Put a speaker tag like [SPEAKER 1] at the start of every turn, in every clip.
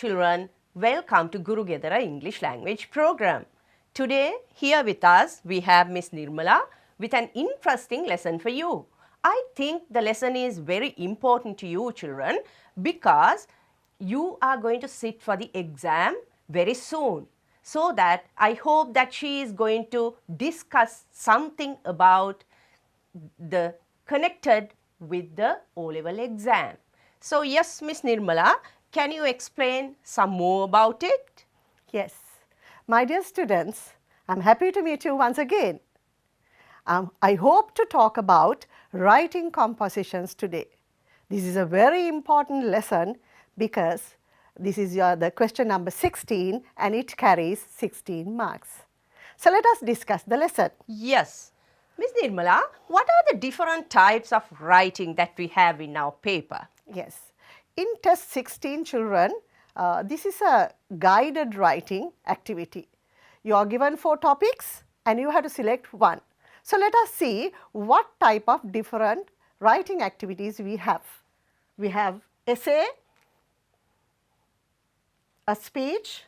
[SPEAKER 1] children, welcome to Guru Gedara English Language Program. Today here with us we have Miss Nirmala with an interesting lesson for you. I think the lesson is very important to you children because you are going to sit for the exam very soon. So that I hope that she is going to discuss something about the connected with the O-level exam. So yes, Miss Nirmala, can you explain some more about it?
[SPEAKER 2] Yes. My dear students, I'm happy to meet you once again. I hope to talk about writing compositions today. This is a very important lesson because this is the question number 16 and it carries 16 marks. So let us discuss the lesson.
[SPEAKER 1] Yes. Miss Nirmala, what are the different types of writing that we have in our paper?
[SPEAKER 2] Yes. In test 16 children, this is a guided writing activity. You are given 4 topics and you have to select one. So let us see what type of different writing activities we have. We have essay, a speech,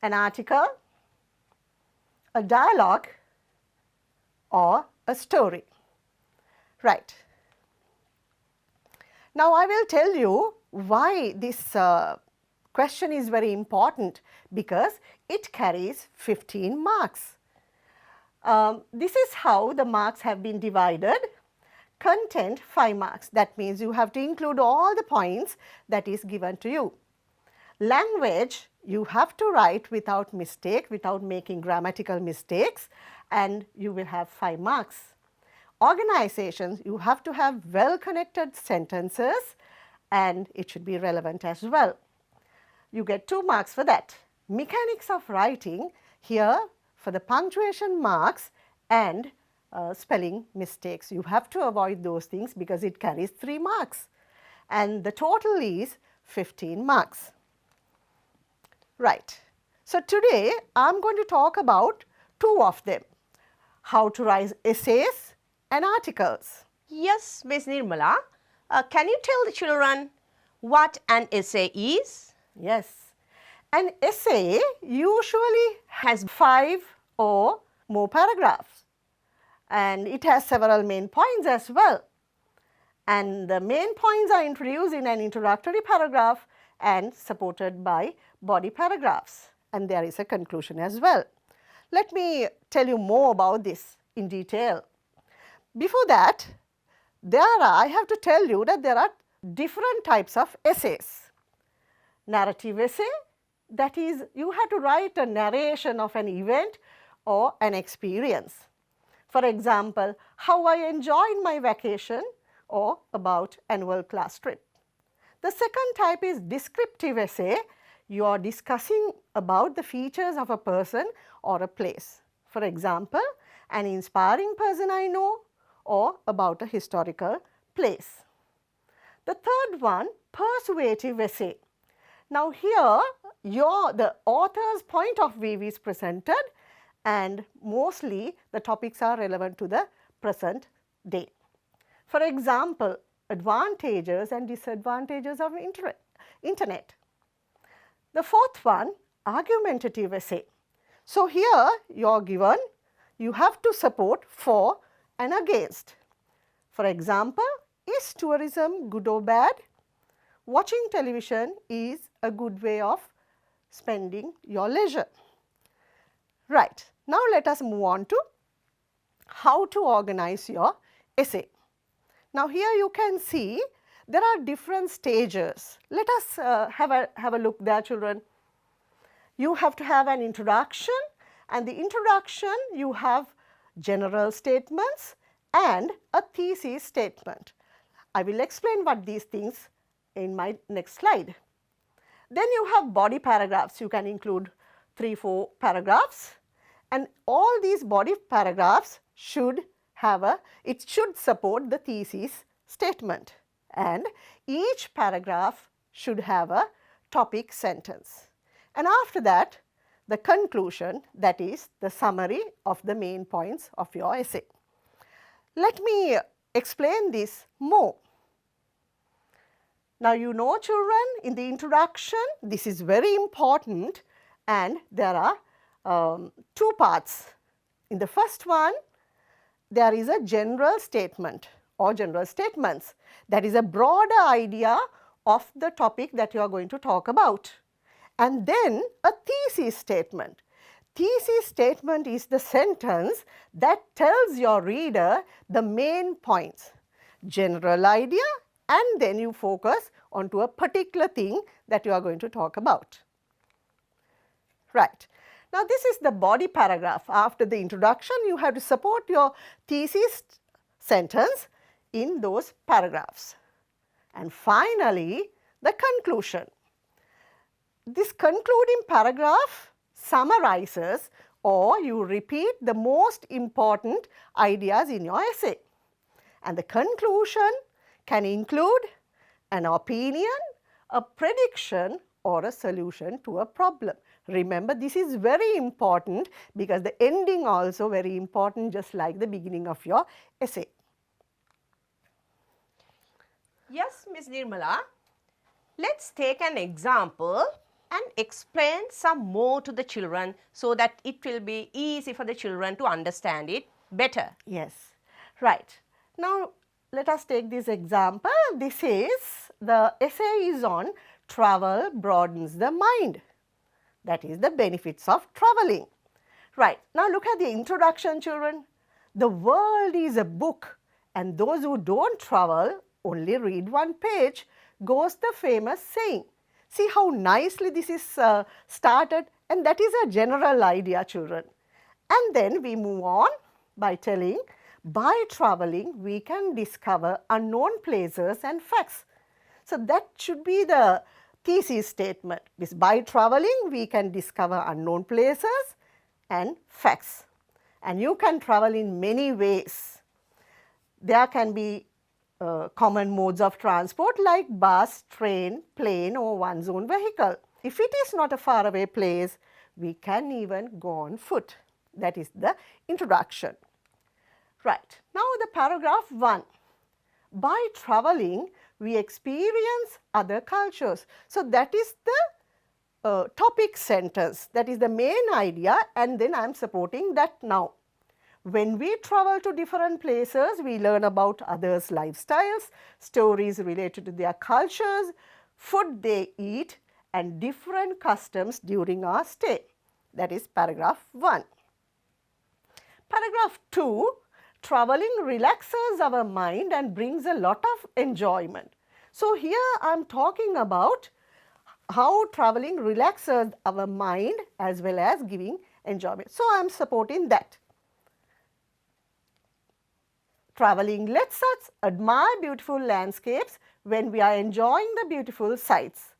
[SPEAKER 2] an article, a dialogue or a story. Right. Now I will tell you why this question is very important because it carries 15 marks. This is how the marks have been divided. Content 5 marks, that means you have to include all the points that is given to you. Language, you have to write without mistake, without making grammatical mistakes, and you will have 5 marks. Organizations, you have to have well-connected sentences and it should be relevant as well. You get 2 marks for that. Mechanics of writing, here for the punctuation marks and spelling mistakes. You have to avoid those things because it carries 3 marks and the total is 15 marks. Right. So today I am going to talk about 2 of them. How to write essays and articles.
[SPEAKER 1] Yes, Miss Nirmala. Can you tell the children what an essay is?
[SPEAKER 2] Yes. An essay usually has 5 or more paragraphs and it has several main points as well. And the main points are introduced in an introductory paragraph and supported by body paragraphs, and there is a conclusion as well. Let me tell you more about this in detail. Before that, I have to tell you that there are different types of essays. Narrative essay, that is you have to write a narration of an event or an experience. For example, how I enjoyed my vacation or about annual class trip. The second type is descriptive essay. You are discussing about the features of a person or a place. For example, an inspiring person I know or about a historical place. The third one, persuasive essay. Now here the author's point of view is presented and mostly the topics are relevant to the present day. For example, advantages and disadvantages of internet. The fourth one, argumentative essay. So here you are given, you have to support for and against. For example, is tourism good or bad? Watching television is a good way of spending your leisure. Right. Now let us move on to how to organize your essay. Now here you can see there are different stages. Let us have a look there children. You have to have an introduction and the introduction you have general statements and a thesis statement. I will explain what these things in my next slide. Then you have body paragraphs. You can include 3-4 paragraphs and all these body paragraphs should support the thesis statement and each paragraph should have a topic sentence. And after that, the conclusion, that is the summary of the main points of your essay. Let me explain this more. Now you know children, in the introduction, this is very important and there are two parts. In the first one, there is a general statement or general statements. That is a broader idea of the topic that you are going to talk about. And then a thesis statement. Thesis statement is the sentence that tells your reader the main points, general idea, and then you focus onto a particular thing that you are going to talk about. Right. Now, this is the body paragraph. After the introduction, you have to support your thesis sentence in those paragraphs. And finally, the conclusion. This concluding paragraph summarizes or you repeat the most important ideas in your essay. And the conclusion can include an opinion, a prediction, or a solution to a problem. Remember, this is very important because the ending also very important, just like the beginning of your essay.
[SPEAKER 1] Yes, Ms. Nirmala. Let's take an example and explain some more to the children so that it will be easy for the children to understand it better.
[SPEAKER 2] Yes, right. Now, let us take this example. This is, the essay is on travel broadens the mind. That is the benefits of traveling. Right. Now, look at the introduction, children. The world is a book and those who don't travel only read one page, goes the famous saying. See how nicely this is started, and that is a general idea, children. And then we move on by telling, by traveling we can discover unknown places and facts. So that should be the thesis statement. This, by traveling we can discover unknown places and facts. And you can travel in many ways. There can be common modes of transport like bus, train, plane, or one's own vehicle. If it is not a faraway place, we can even go on foot. That is the introduction. Right. Now, the paragraph 1. By traveling, we experience other cultures. So, that is the topic sentence. That is the main idea, and then I am supporting that now. When we travel to different places, we learn about others' lifestyles, stories related to their cultures, food they eat, and different customs during our stay. That is paragraph 1. Paragraph 2, traveling relaxes our mind and brings a lot of enjoyment. So, here I am talking about how traveling relaxes our mind as well as giving enjoyment. So, I am supporting that. Traveling lets us admire beautiful landscapes when we are enjoying the beautiful sights.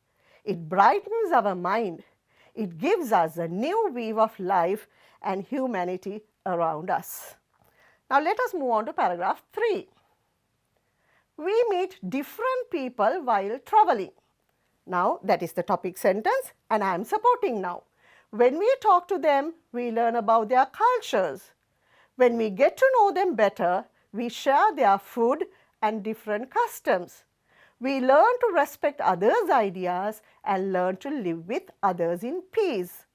[SPEAKER 2] It brightens our mind. It gives us a new view of life and humanity around us. Now, let us move on to paragraph 3. We meet different people while traveling. Now, that is the topic sentence, and I am supporting now. When we talk to them, we learn about their cultures. When we get to know them better, we share their food and different customs. We learn to respect others' ideas and learn to live with others in peace.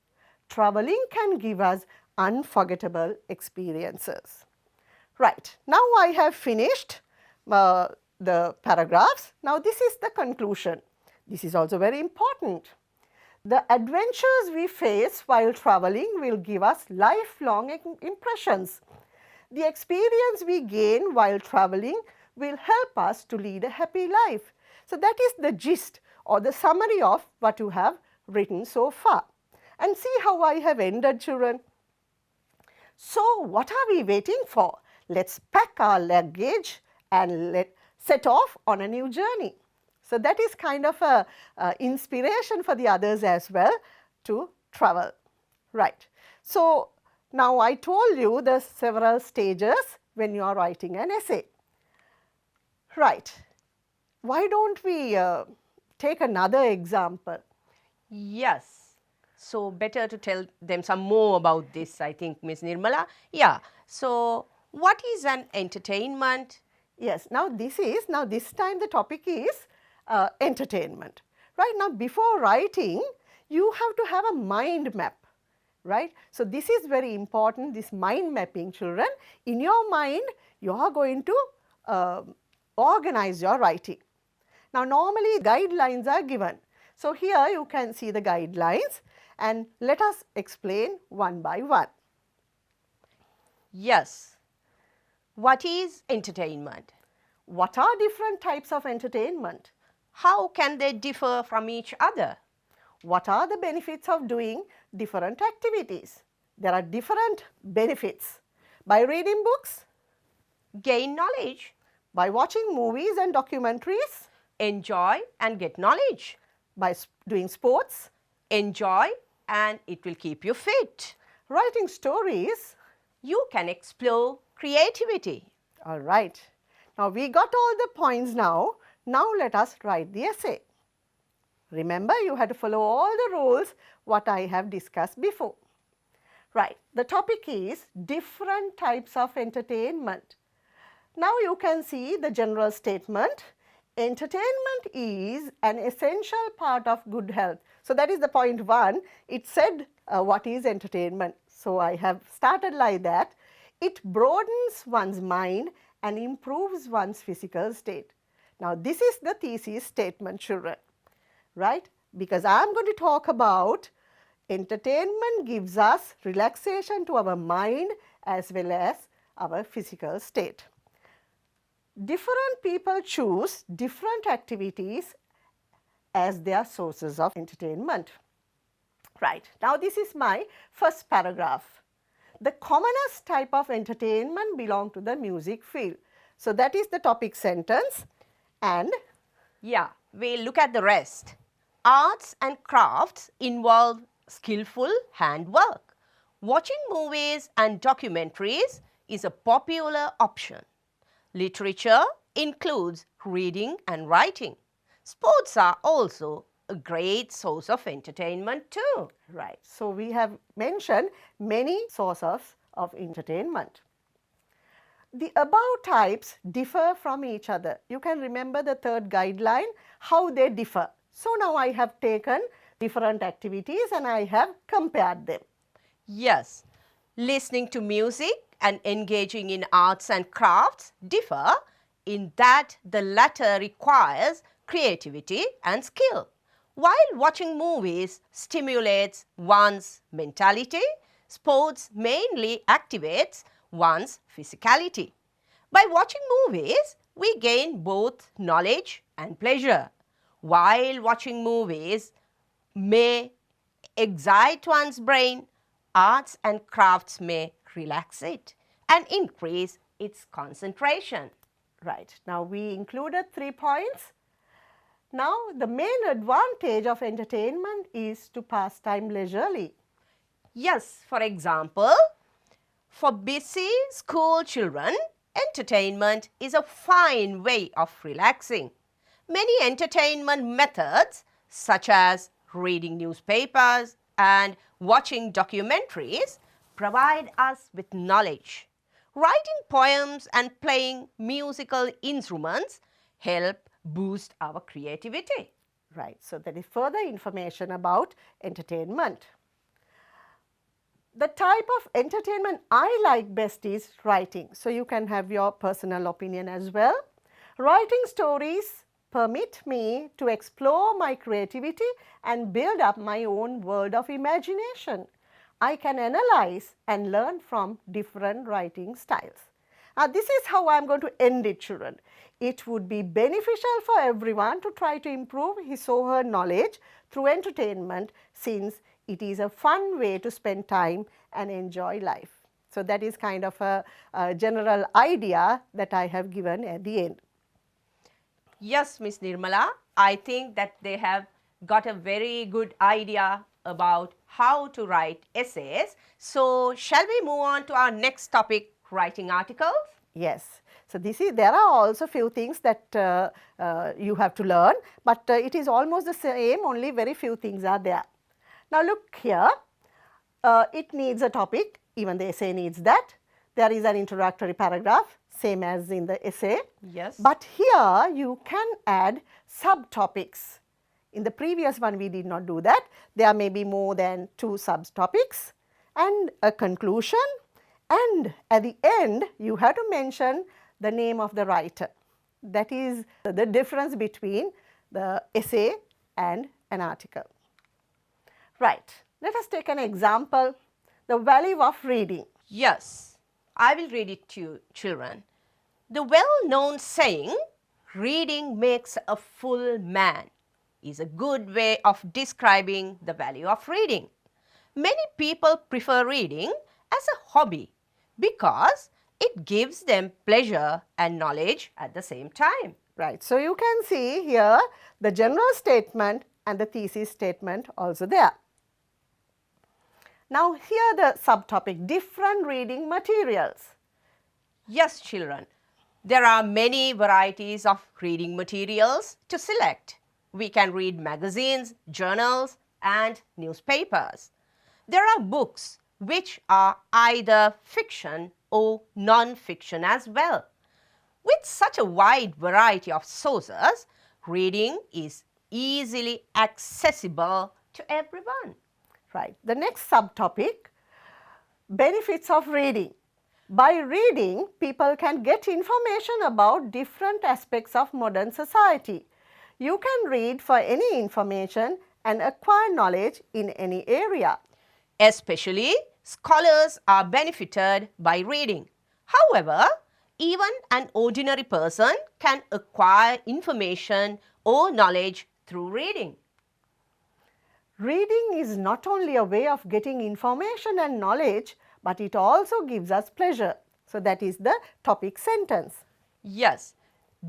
[SPEAKER 2] Traveling can give us unforgettable experiences. Right. Now, I have finished the paragraphs. Now, this is the conclusion. This is also very important. The adventures we face while traveling will give us lifelong impressions. The experience we gain while traveling will help us to lead a happy life. So, that is the gist or the summary of what you have written so far. And see how I have ended, children. So, what are we waiting for? Let's pack our luggage and set off on a new journey. So, that is kind of a inspiration for the others as well to travel. Right. So, now I told you the several stages when you are writing an essay. Right. Why don't we take another example?
[SPEAKER 1] Yes. So, better to tell them some more about this, I think, Ms. Nirmala. Yeah. So, what is an entertainment?
[SPEAKER 2] Yes. Now, this time the topic is entertainment. Right now, before writing, you have to have a mind map, right? So, this is very important, this mind mapping, children. In your mind, you are going to organize your writing. Now, normally guidelines are given. So, here you can see the guidelines and let us explain one by one.
[SPEAKER 1] Yes. What is entertainment?
[SPEAKER 2] What are different types of entertainment?
[SPEAKER 1] How can they differ from each other?
[SPEAKER 2] What are the benefits of doing different activities? There are different benefits. By reading books,
[SPEAKER 1] Gain knowledge,
[SPEAKER 2] by watching movies and documentaries,
[SPEAKER 1] enjoy and get knowledge,
[SPEAKER 2] by doing sports,
[SPEAKER 1] enjoy and it will keep you fit.
[SPEAKER 2] writing stories.
[SPEAKER 1] You can explore creativity.
[SPEAKER 2] All right. Now, we got all the points now. Now, let us write the essay. Remember, you had to follow all the rules what I have discussed before. Right. The topic is different types of entertainment. Now, you can see the general statement. Entertainment is an essential part of good health. So, that is the point 1. It said what is entertainment. So, I have started like that. It broadens one's mind and improves one's physical state. Now, this is the thesis statement, children, right? Because I am going to talk about entertainment gives us relaxation to our mind as well as our physical state. Different people choose different activities as their sources of entertainment. Right. Now, this is my first paragraph. The commonest type of entertainment belong to the music field. So, that is the topic sentence and
[SPEAKER 1] Yeah, we'll look at the rest. Arts and crafts involve skillful handwork. Watching movies and documentaries is a popular option. Literature includes reading and writing. Sports are also a great source of entertainment too.
[SPEAKER 2] right. So, we have mentioned many sources of entertainment. The above types differ from each other. You can remember the third guideline, how they differ. So, now I have taken different activities and I have compared them.
[SPEAKER 1] Yes, listening to music and engaging in arts and crafts differ in that the latter requires creativity and skill, while watching movies stimulates one's mentality. Sports mainly activates one's physicality. By watching movies, we gain both knowledge and pleasure. While watching movies may excite one's brain, arts and crafts may relax it and increase its concentration.
[SPEAKER 2] Right. Now, we included 3 points. Now, the main advantage of entertainment is to pass time leisurely.
[SPEAKER 1] Yes, for example, for busy school children, entertainment is a fine way of relaxing. Many entertainment methods such as reading newspapers and watching documentaries provide us with knowledge. Writing poems and playing musical instruments help boost our creativity.
[SPEAKER 2] Right. So, there is further information about entertainment. The type of entertainment I like best is writing. So, you can have your personal opinion as well. Writing stories permit me to explore my creativity and build up my own world of imagination. I can analyze and learn from different writing styles. Now, this is how I am going to end it, children. It would be beneficial for everyone to try to improve his or her knowledge through entertainment, since it is a fun way to spend time and enjoy life. So, that is kind of a general idea that I have given at the end.
[SPEAKER 1] Yes, Miss Nirmala, I think that they have got a very good idea about how to write essays. So, shall we move on to our next topic, writing articles?
[SPEAKER 2] Yes. So, there are also few things that you have to learn, but it is almost the same, only very few things are there. Now, look here, it needs a topic, even the essay needs that. there is an introductory paragraph, same as in the essay.
[SPEAKER 1] Yes.
[SPEAKER 2] But here you can add subtopics. In the previous one we did not do that. There may be more than 2 subtopics and a conclusion, and at the end you have to mention the name of the writer. That is the difference between the essay and an article. Right. Let us take an example, the value of reading.
[SPEAKER 1] Yes, I will read it to you, children. The well-known saying, reading makes a full man, is a good way of describing the value of reading. Many people prefer reading as a hobby because it gives them pleasure and knowledge at the same time.
[SPEAKER 2] Right. So, you can see here the general statement and the thesis statement also there. Now, here the subtopic, different reading materials.
[SPEAKER 1] Yes, children, there are many varieties of reading materials to select. We can read magazines, journals, and newspapers. There are books which are either fiction or non-fiction as well. With such a wide variety of sources, reading is easily accessible to everyone.
[SPEAKER 2] Right. The next subtopic, benefits of reading. By reading, people can get information about different aspects of modern society. You can read for any information and acquire knowledge in any area.
[SPEAKER 1] Especially, scholars are benefited by reading. However, even an ordinary person can acquire information or knowledge through reading.
[SPEAKER 2] Reading is not only a way of getting information and knowledge, but it also gives us pleasure. So, that is the topic sentence.
[SPEAKER 1] Yes,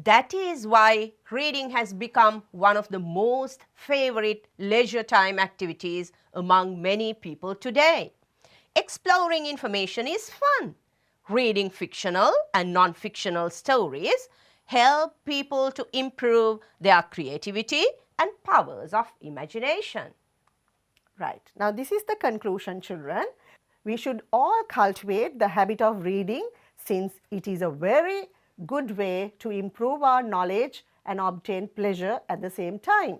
[SPEAKER 1] that is why reading has become one of the most favorite leisure time activities among many people today. Exploring information is fun. Reading fictional and non-fictional stories help people to improve their creativity and powers of imagination.
[SPEAKER 2] Right. Now, this is the conclusion, children. We should all cultivate the habit of reading, since it is a very good way to improve our knowledge and obtain pleasure at the same time.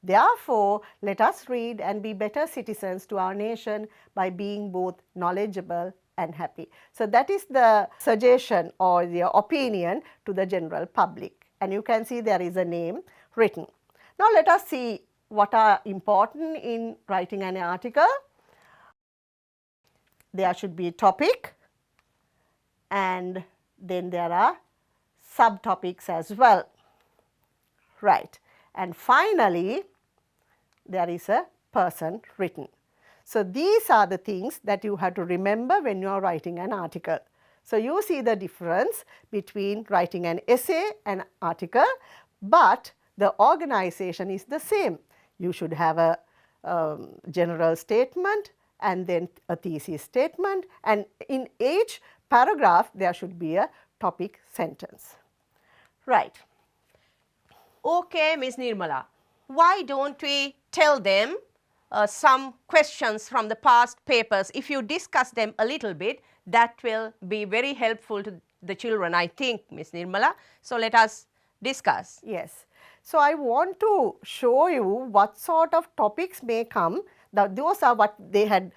[SPEAKER 2] Therefore, let us read and be better citizens to our nation by being both knowledgeable and happy. So, that is the suggestion or the opinion to the general public, and you can see there is a name written. Now, let us see what are important in writing an article. There should be a topic, and then there are subtopics as well. Right. And finally, there is a person written. So, these are the things that you have to remember when you are writing an article. So, you see the difference between writing an essay and article, but the organization is the same. You should have a general statement and then a thesis statement, and in each paragraph there should be a topic sentence. Right.
[SPEAKER 1] Okay, Ms. Nirmala, why don't we tell them some questions from the past papers? If you discuss them a little bit, that will be very helpful to the children, I think, Ms. Nirmala. So, let us discuss.
[SPEAKER 2] Yes. So, I want to show you what sort of topics may come. Now, those are what they had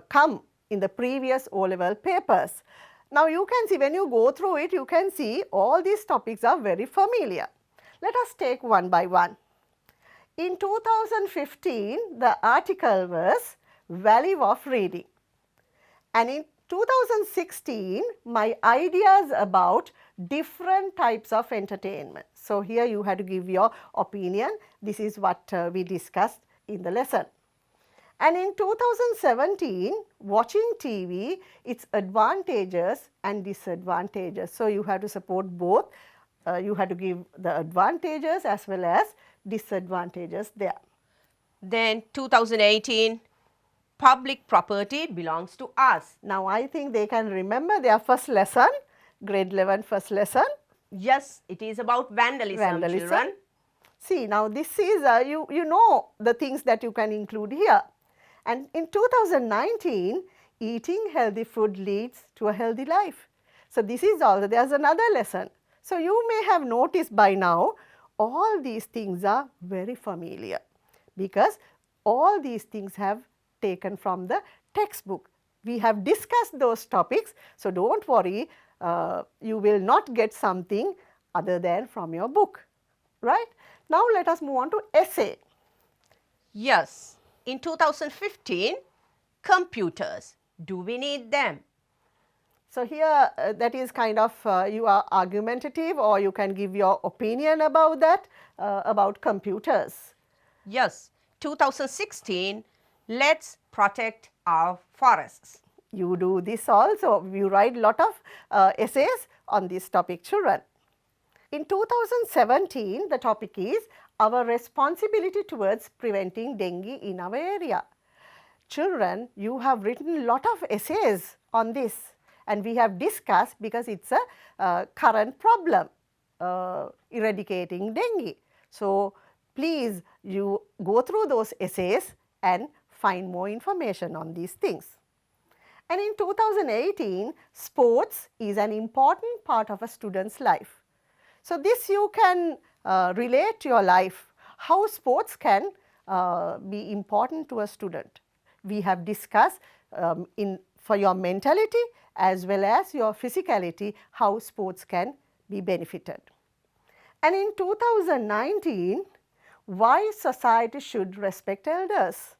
[SPEAKER 2] come in the previous O-level papers. Now, you can see when you go through it, you can see all these topics are very familiar. Let us take one by one. In 2015, the article was Value of Reading, and in 2016, my ideas about different types of entertainment. So, here you have to give your opinion. This is what we discussed in the lesson. And in 2017, watching TV, its advantages and disadvantages. So, you have to support both. You have to give the advantages as well as disadvantages there.
[SPEAKER 1] Then 2018, public property belongs to us.
[SPEAKER 2] Now, I think they can remember their first lesson, grade 11 first lesson.
[SPEAKER 1] Yes, it is about vandalism, children.
[SPEAKER 2] See, now this is, you know the things that you can include here. And in 2019, eating healthy food leads to a healthy life. So, this is also, there is another lesson. So, you may have noticed by now all these things are very familiar, because all these things have taken from the textbook. We have discussed those topics. So, do not worry, you will not get something other than from your book, right. Now, let us move on to essay.
[SPEAKER 1] Yes, in 2015, computers, do we need them?
[SPEAKER 2] So, here that is kind of you are argumentative, or you can give your opinion about that, about computers.
[SPEAKER 1] Yes, 2016, let's protect our forests.
[SPEAKER 2] You do this also, you write lot of essays on this topic, children. In 2017, the topic is our responsibility towards preventing dengue in our area. Children, you have written a lot of essays on this, and we have discussed, because it is a current problem, eradicating dengue. So, please you go through those essays and find more information on these things. And in 2018, sports is an important part of a student's life. So, this you can relate to your life, how sports can be important to a student. We have discussed for your mentality as well as your physicality, how sports can be benefited. And in 2019, why society should respect elders.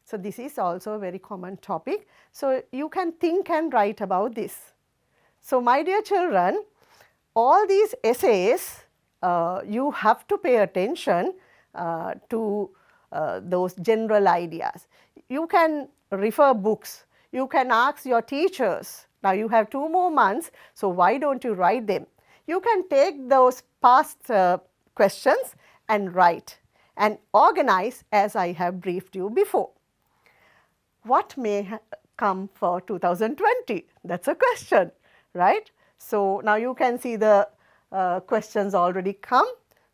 [SPEAKER 2] So, this is also a very common topic. So, you can think and write about this. So, my dear children, all these essays, you have to pay attention to those general ideas. You can refer books, you can ask your teachers. Now, you have 2 more months, so why don't you write them? You can take those past questions and write and organize as I have briefed you before. What may come for 2020? That is a question, right? So, now you can see the questions already come.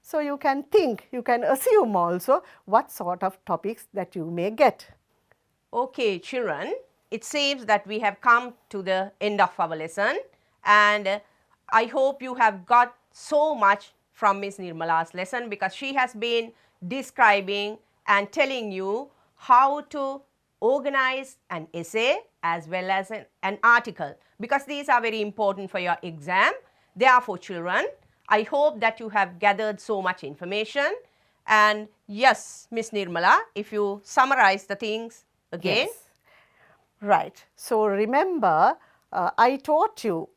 [SPEAKER 2] So, you can think, you can assume also what sort of topics that you may get.
[SPEAKER 1] Okay, children, it seems that we have come to the end of our lesson, and I hope you have got so much from Miss Nirmala's lesson, because she has been describing and telling you how to organize an essay as well as an article, because these are very important for your exam. Therefore, children, I hope that you have gathered so much information. And yes, Miss Nirmala, if you summarize the things again.
[SPEAKER 2] Yes. Right. So, remember I taught you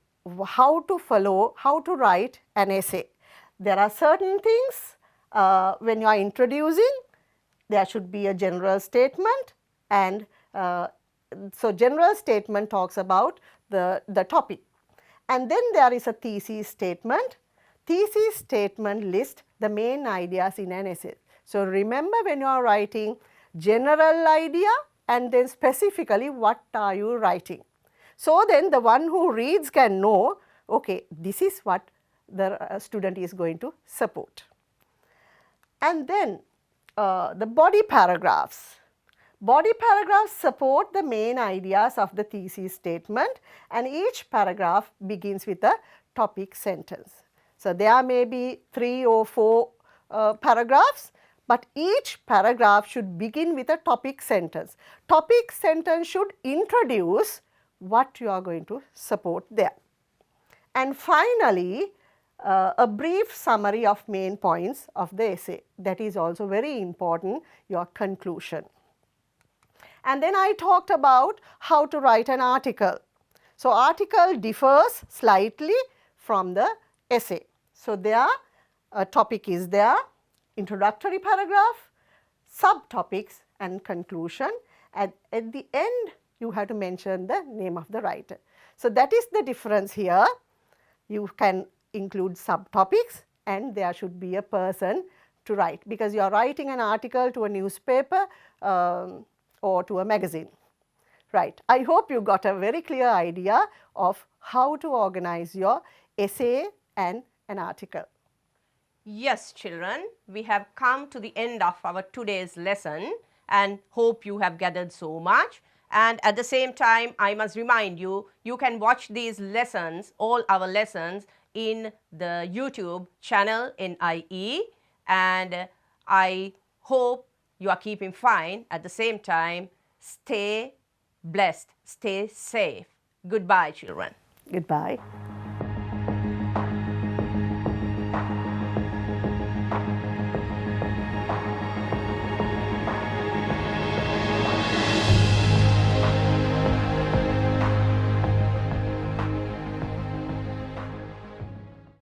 [SPEAKER 2] how to follow, how to write an essay. There are certain things when you are introducing, there should be a general statement, and so general statement talks about the topic. And then there is a thesis statement. Thesis statement lists the main ideas in an essay. So, remember when you are writing general idea and then specifically what are you writing. So, then the one who reads can know, okay, this is what the student is going to support. And then the body paragraphs. Body paragraphs support the main ideas of the thesis statement, and each paragraph begins with a topic sentence. So, there may be 3 or 4 paragraphs, but each paragraph should begin with a topic sentence. Topic sentence should introduce what you are going to support there. And finally, a brief summary of main points of the essay. That is also very important, your conclusion. And then I talked about how to write an article. So, article differs slightly from the essay. So, there a topic is there, introductory paragraph, subtopics and conclusion, and at the end you have to mention the name of the writer. So, that is the difference here. You can include subtopics and there should be a person to write, because you are writing an article to a newspaper or to a magazine. Right. I hope you got a very clear idea of how to organize your essay and an article.
[SPEAKER 1] Yes, children, we have come to the end of our today's lesson and hope you have gathered so much. And at the same time, I must remind you, you can watch these lessons, all our lessons, in the YouTube channel NIE. And I hope you are keeping fine. At the same time, stay blessed, stay safe. Goodbye, children.
[SPEAKER 2] Goodbye.